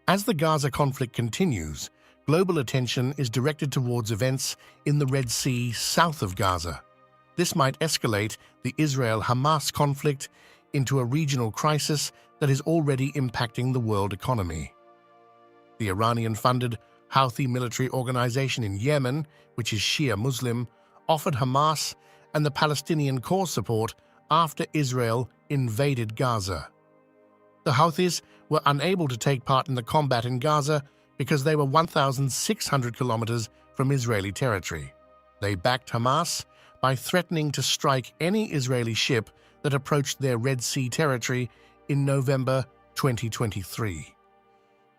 As the Gaza conflict continues, global attention is directed towards events in the Red Sea south of Gaza. This might escalate the Israel-Hamas conflict into a regional crisis that is already impacting the world economy. The Iranian-funded Houthi military organization in Yemen, which is Shia Muslim, offered Hamas and the Palestinian cause support after Israel invaded Gaza. The Houthis were unable to take part in the combat in Gaza because they were 1,600 kilometers from Israeli territory. They backed Hamas by threatening to strike any Israeli ship that approached their Red Sea territory in November 2023.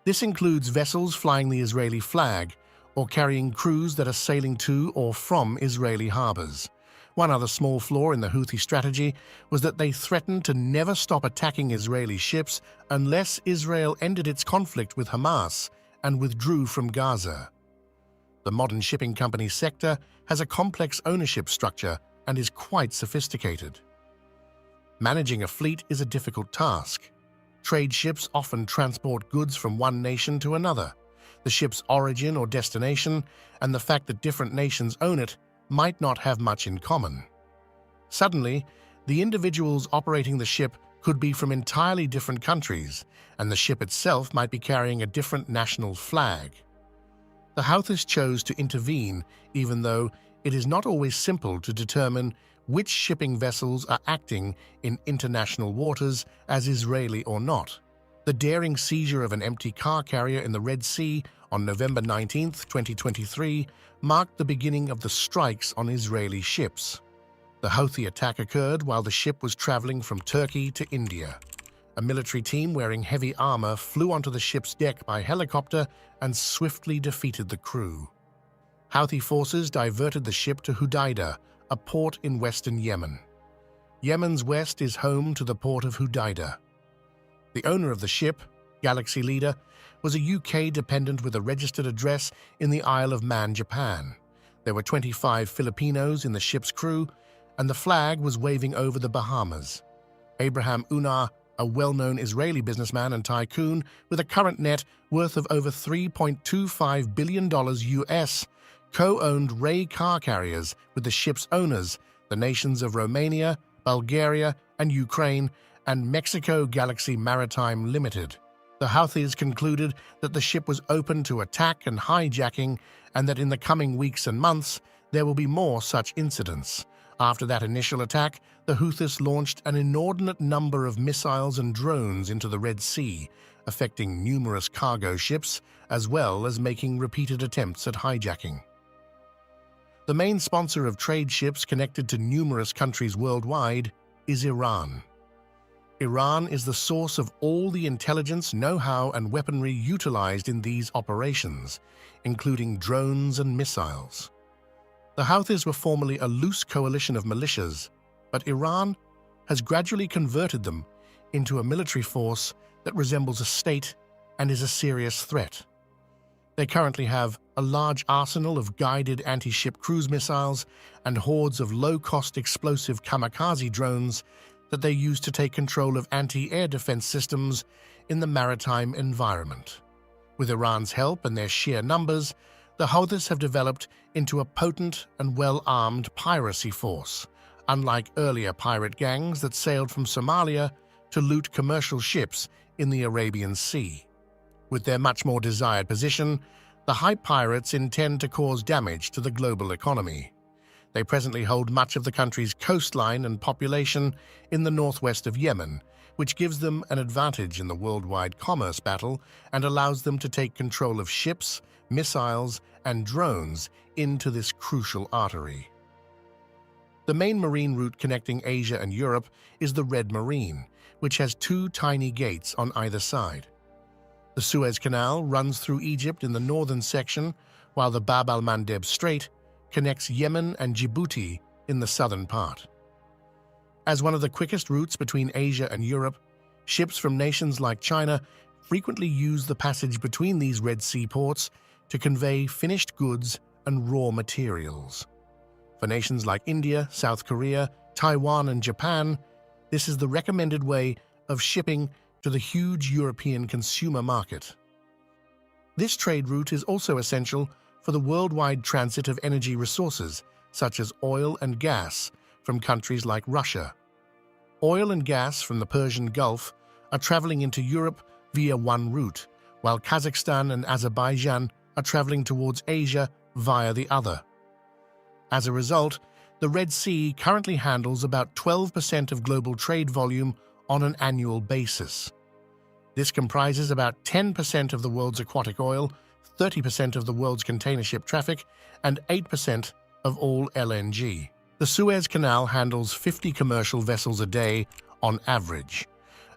This includes vessels flying the Israeli flag or carrying crews that are sailing to or from Israeli harbors. One other small flaw in the Houthi strategy was that they threatened to never stop attacking Israeli ships unless Israel ended its conflict with Hamas and withdrew from Gaza. The modern shipping company sector has a complex ownership structure and is quite sophisticated. Managing a fleet is a difficult task. Trade ships often transport goods from one nation to another. The ship's origin or destination and the fact that different nations own it might not have much in common. Suddenly, the individuals operating the ship could be from entirely different countries, and the ship itself might be carrying a different national flag. The Houthis chose to intervene, even though it is not always simple to determine which shipping vessels are acting in international waters as Israeli or not. The daring seizure of an empty car carrier in the Red Sea on November 19, 2023, marked the beginning of the strikes on Israeli ships. The Houthi attack occurred while the ship was traveling from Turkey to India. A military team wearing heavy armor flew onto the ship's deck by helicopter and swiftly defeated the crew. Houthi forces diverted the ship to Hodeidah, a port in western Yemen. Yemen's west is home to the port of Hodeidah. The owner of the ship, Galaxy Leader, was a UK dependent with a registered address in the Isle of Man, Japan. There were 25 Filipinos in the ship's crew, and the flag was waving over the Bahamas. Abraham Unar, a well-known Israeli businessman and tycoon with a current net worth of over $3.25 billion US, co-owned Ray car carriers with the ship's owners, the nations of Romania, Bulgaria, and Ukraine, and Mexico Galaxy Maritime Limited. The Houthis concluded that the ship was open to attack and hijacking, and that in the coming weeks and months there will be more such incidents. After that initial attack, the Houthis launched an inordinate number of missiles and drones into the Red Sea, affecting numerous cargo ships, as well as making repeated attempts at hijacking. The main sponsor of trade ships connected to numerous countries worldwide is Iran. Iran is the source of all the intelligence, know-how, and weaponry utilized in these operations, including drones and missiles. The Houthis were formerly a loose coalition of militias, but Iran has gradually converted them into a military force that resembles a state and is a serious threat. They currently have a large arsenal of guided anti-ship cruise missiles and hordes of low-cost explosive kamikaze drones that they use to take control of anti-air defense systems in the maritime environment. With Iran's help and their sheer numbers, the Houthis have developed into a potent and well-armed piracy force, unlike earlier pirate gangs that sailed from Somalia to loot commercial ships in the Arabian Sea. With their much more desired position, the Houthi pirates intend to cause damage to the global economy. They presently hold much of the country's coastline and population in the northwest of Yemen, which gives them an advantage in the worldwide commerce battle and allows them to take control of ships, missiles, and drones into this crucial artery. The main marine route connecting Asia and Europe is the Red Marine, which has two tiny gates on either side. The Suez Canal runs through Egypt in the northern section, while the Bab al-Mandeb Strait connects Yemen and Djibouti in the southern part. As one of the quickest routes between Asia and Europe, ships from nations like China frequently use the passage between these Red Sea ports to convey finished goods and raw materials. For nations like India, South Korea, Taiwan, and Japan, this is the recommended way of shipping to the huge European consumer market. This trade route is also essential for the worldwide transit of energy resources, such as oil and gas, from countries like Russia. Oil and gas from the Persian Gulf are traveling into Europe via one route, while Kazakhstan and Azerbaijan are traveling towards Asia via the other. As a result, the Red Sea currently handles about 12% of global trade volume on an annual basis. This comprises about 10% of the world's aquatic oil, 30% of the world's container ship traffic, and 8% of all LNG. The Suez Canal handles 50 commercial vessels a day on average.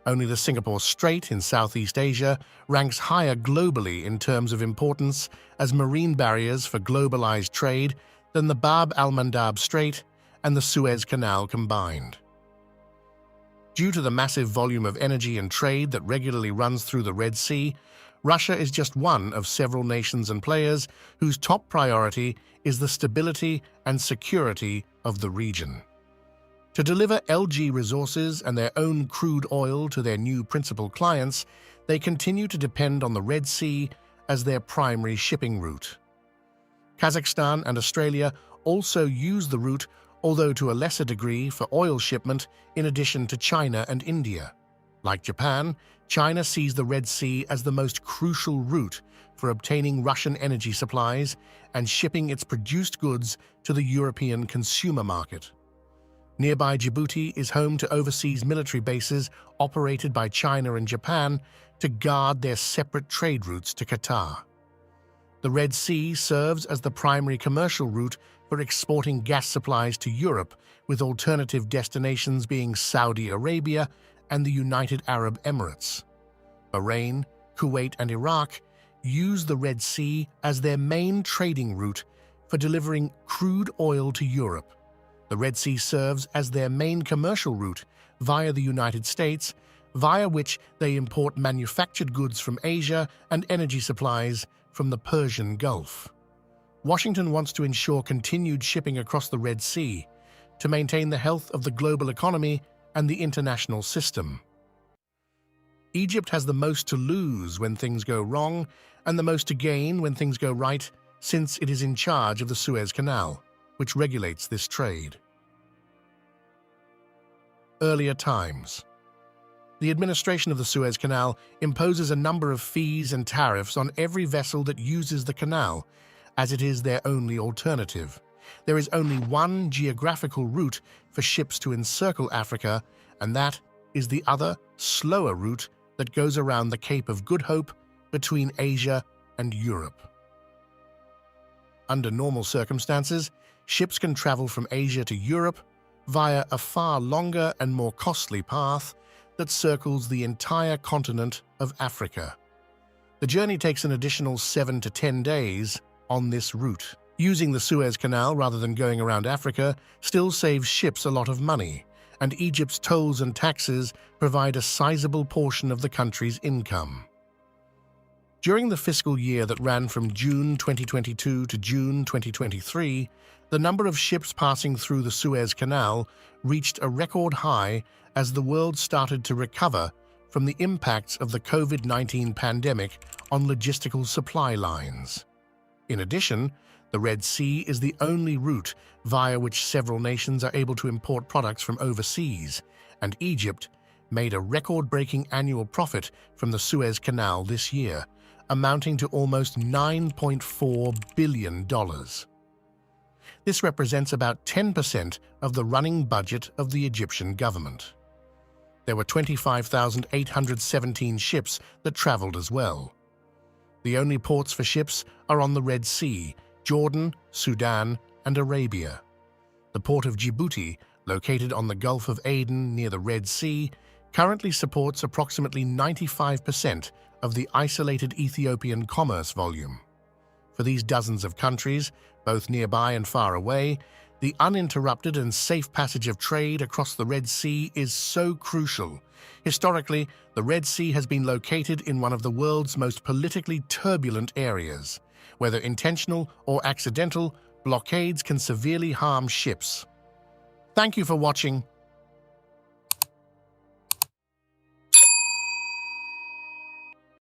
Only the Singapore Strait in Southeast Asia ranks higher globally in terms of importance as marine barriers for globalized trade than the Bab al-Mandab Strait and the Suez Canal combined. Due to the massive volume of energy and trade that regularly runs through the Red Sea, Russia is just one of several nations and players whose top priority is the stability and security of the region. To deliver LG resources and their own crude oil to their new principal clients, they continue to depend on the Red Sea as their primary shipping route. Kazakhstan and Australia also use the route, although to a lesser degree, for oil shipment in addition to China and India. Like Japan, China sees the Red Sea as the most crucial route for obtaining Russian energy supplies and shipping its produced goods to the European consumer market. Nearby Djibouti is home to overseas military bases operated by China and Japan to guard their separate trade routes to Qatar. The Red Sea serves as the primary commercial route for exporting gas supplies to Europe, with alternative destinations being Saudi Arabia and the United Arab Emirates. Bahrain, Kuwait, and Iraq use the Red Sea as their main trading route for delivering crude oil to Europe. The Red Sea serves as their main commercial route via the United States, via which they import manufactured goods from Asia and energy supplies from the Persian Gulf. Washington wants to ensure continued shipping across the Red Sea to maintain the health of the global economy and the international system. Egypt has the most to lose when things go wrong and the most to gain when things go right, since it is in charge of the Suez Canal, which regulates this trade. Earlier times. The administration of the Suez Canal imposes a number of fees and tariffs on every vessel that uses the canal, as it is their only alternative. There is only one geographical route for ships to encircle Africa, and that is the other, slower route that goes around the Cape of Good Hope between Asia and Europe. Under normal circumstances, ships can travel from Asia to Europe via a far longer and more costly path that circles the entire continent of Africa. The journey takes an additional 7 to 10 days on this route. Using the Suez Canal rather than going around Africa still saves ships a lot of money, and Egypt's tolls and taxes provide a sizable portion of the country's income. During the fiscal year that ran from June 2022 to June 2023, the number of ships passing through the Suez Canal reached a record high as the world started to recover from the impacts of the COVID-19 pandemic on logistical supply lines. In addition, the Red Sea is the only route via which several nations are able to import products from overseas, and Egypt made a record-breaking annual profit from the Suez Canal this year, amounting to almost $9.4 billion. This represents about 10% of the running budget of the Egyptian government. There were 25,817 ships that traveled as well. The only ports for ships are on the Red Sea, Jordan, Sudan, and Arabia. The port of Djibouti, located on the Gulf of Aden near the Red Sea, currently supports approximately 95% of the isolated Ethiopian commerce volume. For these dozens of countries, both nearby and far away, the uninterrupted and safe passage of trade across the Red Sea is so crucial. Historically, the Red Sea has been located in one of the world's most politically turbulent areas. Whether intentional or accidental, blockades can severely harm ships. Thank you for watching.